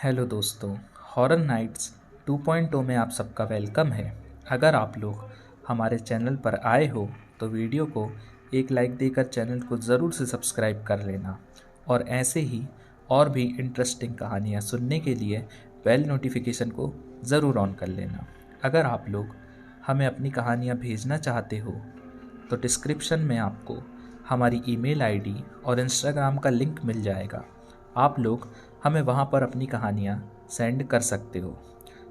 Hello दोस्तों, horror nights 2.0 में आप सबका वेलकम है। अगर आप लोग हमारे चैनल पर आए हो तो वीडियो को एक लाइक देकर चैनल को ज़रूर से सब्सक्राइब कर लेना और ऐसे ही और भी इंटरेस्टिंग कहानियाँ सुनने के लिए बेल नोटिफिकेशन को ज़रूर ऑन कर लेना। अगर आप लोग हमें अपनी कहानियाँ भेजना चाहते हो तो डिस्क्रिप्शन में आपको हमारी ईमेल आईडी और इंस्टाग्राम का लिंक मिल जाएगा। आप लोग हमें वहाँ पर अपनी कहानियाँ सेंड कर सकते हो।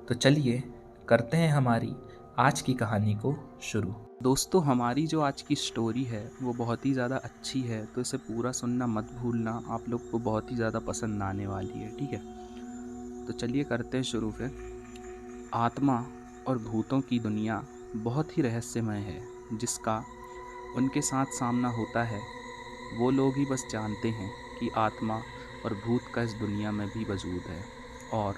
तो चलिए करते हैं हमारी आज की कहानी को शुरू। दोस्तों, हमारी जो आज की स्टोरी है वो बहुत ही ज़्यादा अच्छी है, तो इसे पूरा सुनना मत भूलना। आप लोग को बहुत ही ज़्यादा पसंद आने वाली है, ठीक है। तो चलिए करते हैं शुरू फिर। आत्मा और भूतों की दुनिया बहुत ही रहस्यमय है, जिसका उनके साथ सामना होता है वो लोग ही बस जानते हैं कि आत्मा और भूत का इस दुनिया में भी वजूद है। और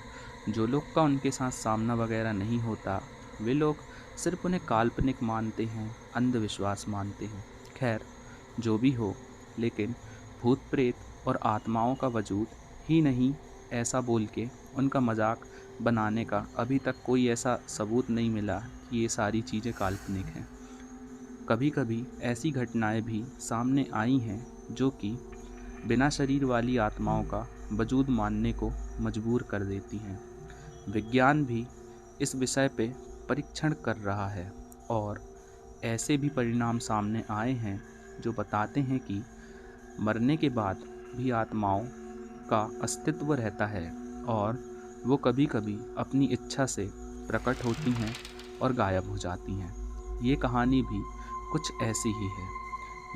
जो लोग का उनके साथ सामना वगैरह नहीं होता, वे लोग सिर्फ उन्हें काल्पनिक मानते हैं, अंधविश्वास मानते हैं। खैर, जो भी हो, लेकिन भूत प्रेत और आत्माओं का वजूद ही नहीं, ऐसा बोल के उनका मजाक बनाने का अभी तक कोई ऐसा सबूत नहीं मिला कि ये सारी चीज़ें काल्पनिक हैं। कभी कभी ऐसी घटनाएं भी सामने आई हैं जो कि बिना शरीर वाली आत्माओं का वजूद मानने को मजबूर कर देती हैं। विज्ञान भी इस विषय पे परीक्षण कर रहा है और ऐसे भी परिणाम सामने आए हैं जो बताते हैं कि मरने के बाद भी आत्माओं का अस्तित्व रहता है और वो कभी कभी अपनी इच्छा से प्रकट होती हैं और गायब हो जाती हैं। ये कहानी भी कुछ ऐसी ही है।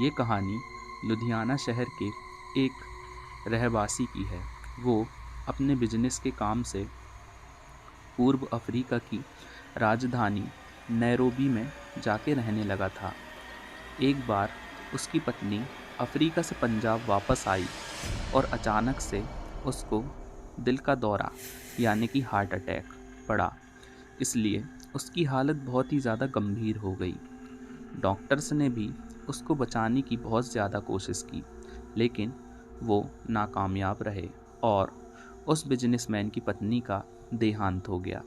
ये कहानी लुधियाना शहर के एक रहवासी की है। वो अपने बिजनेस के काम से पूर्व अफ्रीका की राजधानी नैरोबी में जाके रहने लगा था। एक बार उसकी पत्नी अफ्रीका से पंजाब वापस आई और अचानक से उसको दिल का दौरा यानी कि हार्ट अटैक पड़ा। इसलिए उसकी हालत बहुत ही ज़्यादा गंभीर हो गई। डॉक्टर्स ने भी उसको बचाने की बहुत ज़्यादा कोशिश की, लेकिन वो नाकामयाब रहे और उस बिजनेसमैन की पत्नी का देहांत हो गया।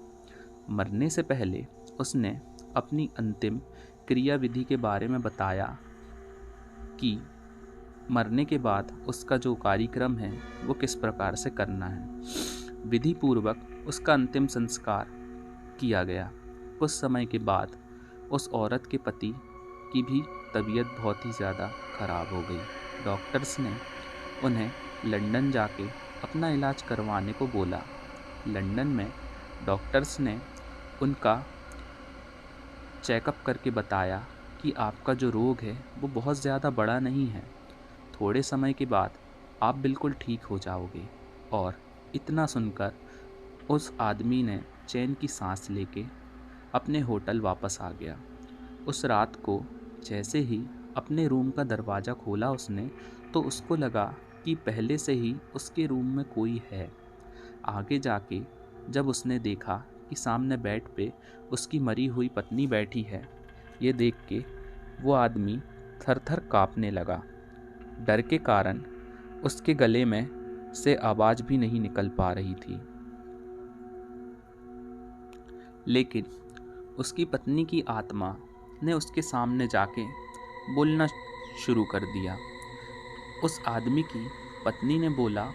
मरने से पहले उसने अपनी अंतिम क्रिया विधि के बारे में बताया कि मरने के बाद उसका जो कार्यक्रम है वो किस प्रकार से करना है। विधि पूर्वक उसका अंतिम संस्कार किया गया। कुछ समय के बाद उस औरत के पति की भी तबीयत बहुत ही ज़्यादा खराब हो गई। डॉक्टर्स ने उन्हें लंदन जाके अपना इलाज करवाने को बोला। लंदन में डॉक्टर्स ने उनका चेकअप करके बताया कि आपका जो रोग है वो बहुत ज़्यादा बड़ा नहीं है, थोड़े समय के बाद आप बिल्कुल ठीक हो जाओगे। और इतना सुनकर उस आदमी ने चैन की सांस लेके अपने होटल वापस आ गया। उस रात को जैसे ही अपने रूम का दरवाज़ा खोला उसने, तो उसको लगा कि पहले से ही उसके रूम में कोई है। आगे जाके जब उसने देखा कि सामने बेड पे उसकी मरी हुई पत्नी बैठी है, ये देख के वो आदमी थर-थर काँपने लगा। डर के कारण उसके गले में से आवाज़ भी नहीं निकल पा रही थी। लेकिन उसकी पत्नी की आत्मा ने उसके सामने जाके बोलना शुरू कर दिया। उस आदमी की पत्नी ने बोला,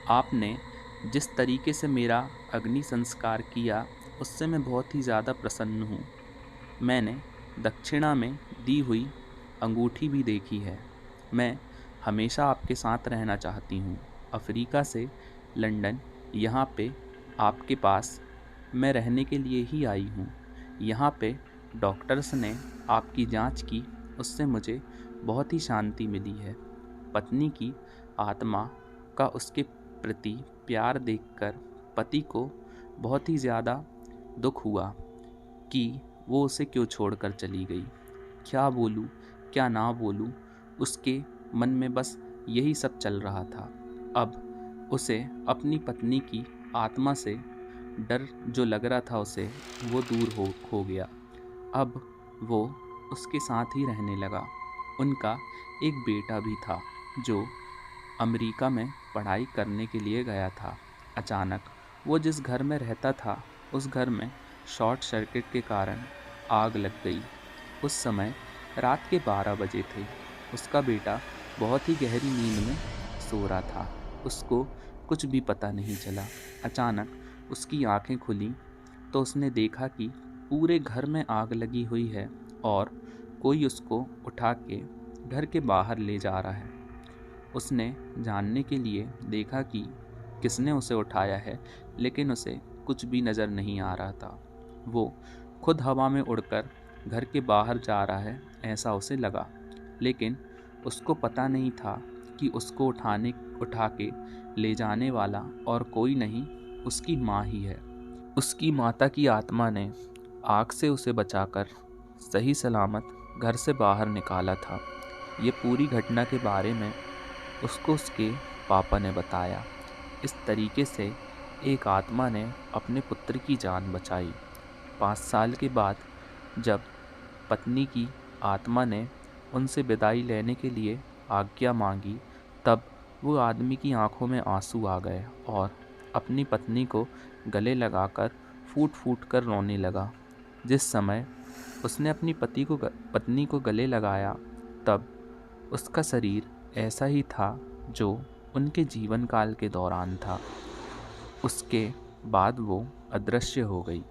आपने जिस तरीके से मेरा अग्नि संस्कार किया उससे मैं बहुत ही ज़्यादा प्रसन्न हूँ। मैंने दक्षिणा में दी हुई अंगूठी भी देखी है। मैं हमेशा आपके साथ रहना चाहती हूँ। अफ्रीका से लंदन यहाँ पे आपके पास मैं रहने के लिए ही आई हूँ। यहाँ पे डॉक्टर्स ने आपकी जांच की, उससे मुझे बहुत ही शांति मिली है। पत्नी की आत्मा का उसके प्रति प्यार देखकर पति को बहुत ही ज़्यादा दुख हुआ कि वो उसे क्यों छोड़कर चली गई। क्या बोलूँ क्या ना बोलूँ, उसके मन में बस यही सब चल रहा था। अब उसे अपनी पत्नी की आत्मा से डर जो लग रहा था उसे, वो दूर हो गया। अब वो उसके साथ ही रहने लगा। उनका एक बेटा भी था जो अमेरिका में पढ़ाई करने के लिए गया था। अचानक वो जिस घर में रहता था उस घर में शॉर्ट सर्किट के कारण आग लग गई। उस समय रात के 12 बजे थे। उसका बेटा बहुत ही गहरी नींद में सो रहा था। उसको कुछ भी पता नहीं चला। अचानक उसकी आंखें खुली तो उसने देखा कि पूरे घर में आग लगी हुई है और कोई उसको उठा के घर के बाहर ले जा रहा है। उसने जानने के लिए देखा कि किसने उसे उठाया है, लेकिन उसे कुछ भी नज़र नहीं आ रहा था। वो खुद हवा में उड़कर घर के बाहर जा रहा है ऐसा उसे लगा, लेकिन उसको पता नहीं था कि उसको उठा के ले जाने वाला और कोई नहीं, उसकी माँ ही है। उसकी माता की आत्मा ने आग से उसे बचाकर सही सलामत घर से बाहर निकाला था। ये पूरी घटना के बारे में उसको उसके पापा ने बताया। इस तरीके से एक आत्मा ने अपने पुत्र की जान बचाई। 5 साल के बाद जब पत्नी की आत्मा ने उनसे विदाई लेने के लिए आज्ञा मांगी, तब वो आदमी की आंखों में आंसू आ गए और अपनी पत्नी को गले लगाकर फूट फूट कर रोने लगा। जिस समय उसने अपनी पत्नी को गले लगाया, तब उसका शरीर ऐसा ही था जो उनके जीवन काल के दौरान था। उसके बाद वो अदृश्य हो गई।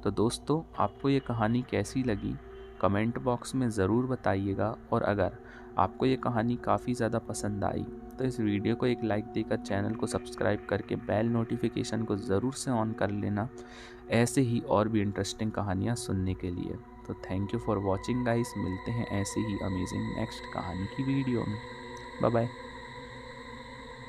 तो दोस्तों, आपको ये कहानी कैसी लगी कमेंट बॉक्स में ज़रूर बताइएगा, और अगर आपको ये कहानी काफ़ी ज़्यादा पसंद आई तो इस वीडियो को एक लाइक देकर चैनल को सब्सक्राइब करके बेल नोटिफिकेशन को ज़रूर से ऑन कर लेना, ऐसे ही और भी इंटरेस्टिंग कहानियाँ सुनने के लिए। तो thank you for watching guys. मिलते हैं ऐसे ही अमेजिंग नेक्स्ट कहानी की वीडियो में। Bye bye.